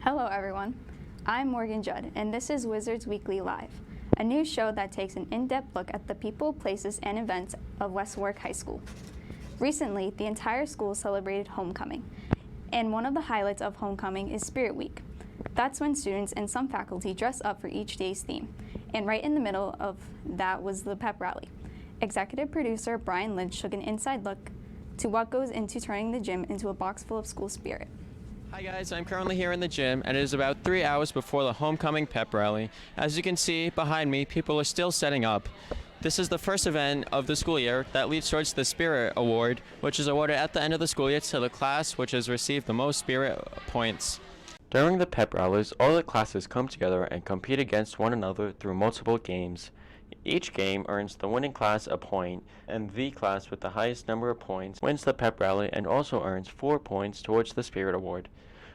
Hello everyone, I'm Morgan Judd and this is Wizards Weekly Live, a new show that takes an in-depth look at the people, places, and events of West Warwick High School. Recently, the entire school celebrated homecoming, and one of the highlights of homecoming is Spirit Week. That's when students and some faculty dress up for each day's theme, and right in the middle of that was the pep rally. Executive producer Brian Lynch took an inside look to what goes into turning the gym into a box full of school spirit. Hi guys, I'm currently here in the gym and it is about 3 hours before the homecoming pep rally. As you can see behind me, people are still setting up. This is the first event of the school year that leads towards the Spirit Award, which is awarded at the end of the school year to the class which has received the most Spirit points. During the pep rallies, all the classes come together and compete against one another through multiple games. Each game earns the winning class a point, and the class with the highest number of points wins the pep rally and also earns 4 points towards the Spirit Award.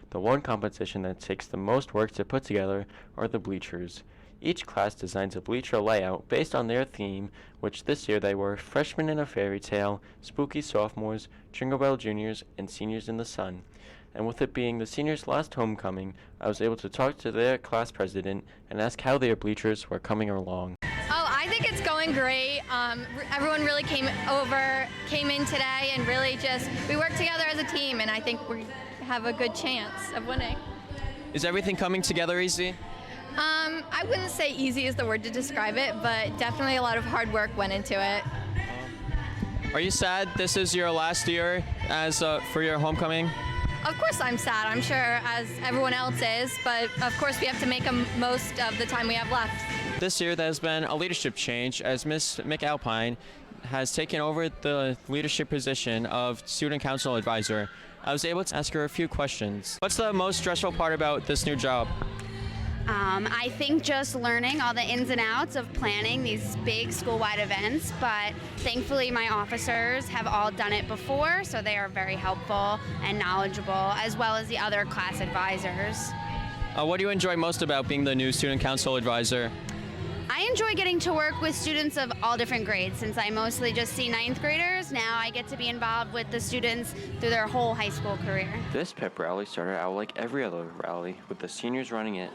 The one competition that takes the most work to put together are the bleachers. Each class designs a bleacher layout based on their theme, which this year they were Freshmen in a Fairy Tale, Spooky Sophomores, Jingle Bell Juniors, and Seniors in the Sun. And with it being the seniors' last homecoming, I was able to talk to their class president and ask how their bleachers were coming along. I think it's going great. Everyone really came in today and really we worked together as a team, and I think we have a good chance of winning. Is everything coming together easy? I wouldn't say easy is the word to describe it, but definitely a lot of hard work went into it. Are you sad this is your last year as for your homecoming? Of course I'm sad, I'm sure, as everyone else is, but of course we have to make the most of the time we have left. This year there's been a leadership change as Ms. McAlpine has taken over the leadership position of Student Council Advisor. I was able to ask her a few questions. What's the most stressful part about this new job? I think just learning all the ins and outs of planning these big school-wide events, but thankfully my officers have all done it before, so they are very helpful and knowledgeable, as well as the other class advisors. What do you enjoy most about being the new Student Council Advisor? I enjoy getting to work with students of all different grades. Since I mostly just see 9th graders, now I get to be involved with the students through their whole high school career. This pep rally started out like every other rally, with the seniors running it.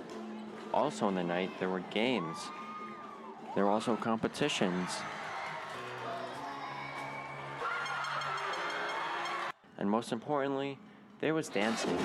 Also in the night, there were games. There were also competitions. And most importantly, there was dancing.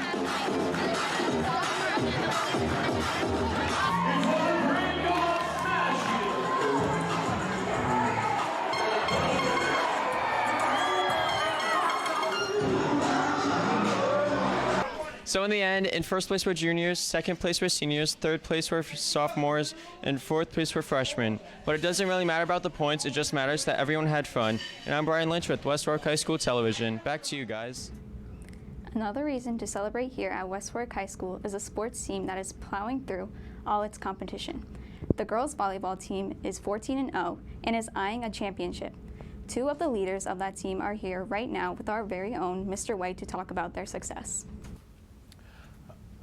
So in the end, in first place were juniors, second place were seniors, third place were sophomores, and fourth place were freshmen. But it doesn't really matter about the points, it just matters that everyone had fun. And I'm Brian Lynch with West Warwick High School Television. Back to you guys. Another reason to celebrate here at West Warwick High School is a sports team that is plowing through all its competition. The girls volleyball team is 14-0 and is eyeing a championship. Two of the leaders of that team are here right now with our very own Mr. White to talk about their success.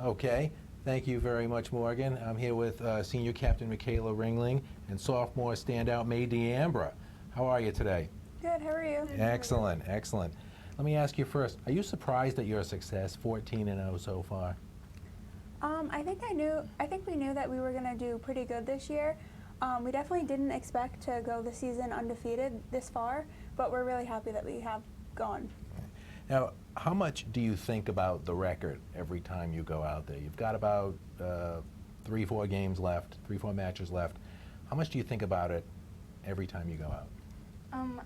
Okay, thank you very much, Morgan. I'm here with senior captain Michaela Ringling and sophomore standout May D'Ambra. How are you today? Good, how are you? Excellent, excellent. Let me ask you first, are you surprised at your success, 14-0 so far? I think we knew that we were going to do pretty good this year. We definitely didn't expect to go the season undefeated this far, but we're really happy that we have gone. Now, how much do you think about the record every time you go out there? You've got about 3-4 games left, 3-4 matches left. How much do you think about it every time you go out?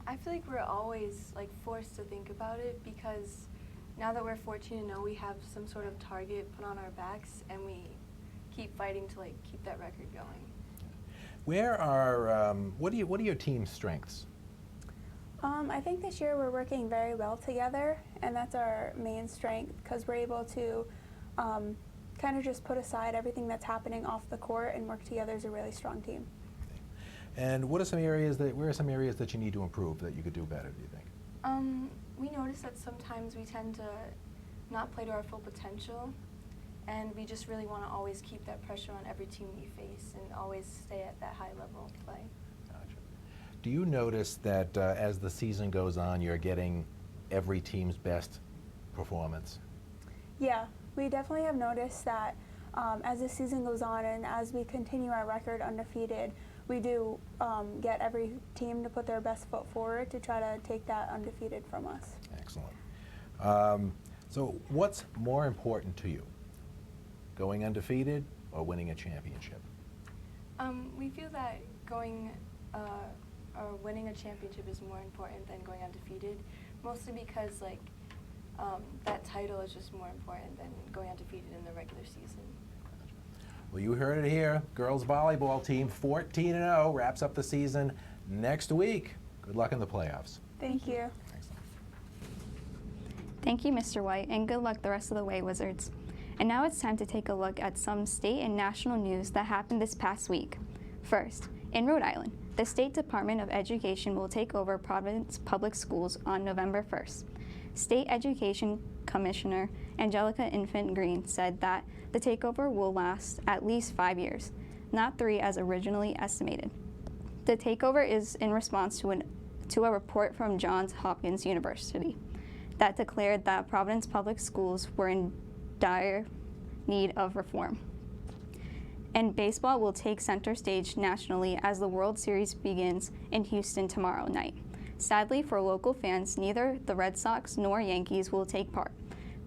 I feel like we're always forced to think about it because now that we're 14-0, we have some sort of target put on our backs, and we keep fighting to keep that record going. What are your team's strengths? I think this year we're working very well together, and that's our main strength because we're able to kind of just put aside everything that's happening off the court and work together as a really strong team. And where are some areas that you need to improve that you could do better, do you think? We notice that sometimes we tend to not play to our full potential, and we just really want to always keep that pressure on every team we face and always stay at that high level of play. Gotcha. Do you notice that as the season goes on, you're getting every team's best performance? Yeah, We definitely have noticed that as the season goes on and as we continue our record undefeated, we do get every team to put their best foot forward to try to take that undefeated from us. Excellent. So what's more important to you, going undefeated or winning a championship? We feel that going or winning a championship is more important than going undefeated, mostly because like that title is just more important than going undefeated in the regular season. Well, you heard it here. Girls volleyball team 14-0 wraps up the season next week. Good luck in the playoffs. Thank you. Excellent. Thank you, Mr. White, and good luck the rest of the way, Wizards. And now it's time to take a look at some state and national news that happened this past week. First, in Rhode Island, the State Department of Education will take over Providence Public Schools on November 1st. State Education Commissioner Angelica Infant Green said that the takeover will last at least 5 years, not 3 as originally estimated. The takeover is in response to a report from Johns Hopkins University that declared that Providence Public Schools were in dire need of reform. And baseball will take center stage nationally as the World Series begins in Houston tomorrow night. Sadly for local fans, neither the Red Sox nor Yankees will take part.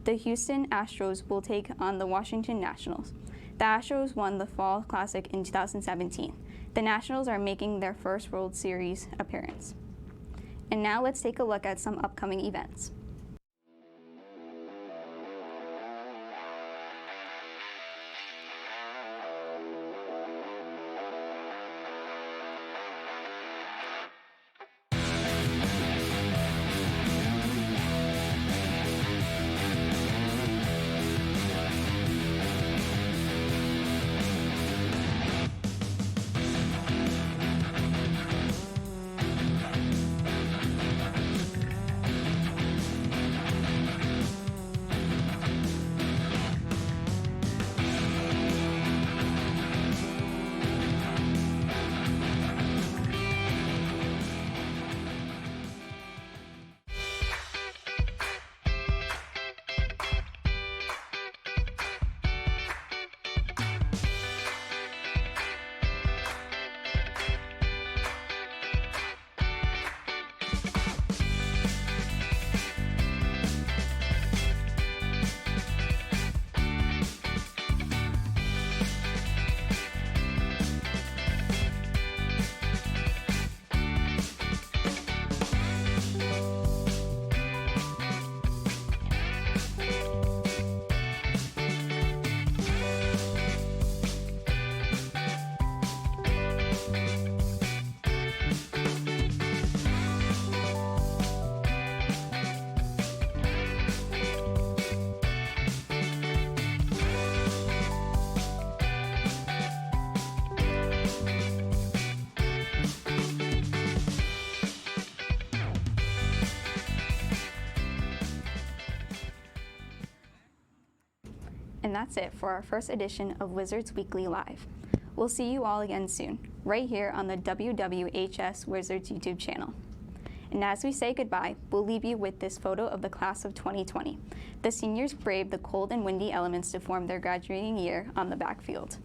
The Houston Astros will take on the Washington Nationals. The Astros won the Fall Classic in 2017. The Nationals are making their first World Series appearance. And now let's take a look at some upcoming events. And that's it for our first edition of Wizards Weekly Live. We'll see you all again soon, right here on the WWHS Wizards YouTube channel. And as we say goodbye, we'll leave you with this photo of the class of 2020. The seniors braved the cold and windy elements to form their graduating year on the backfield.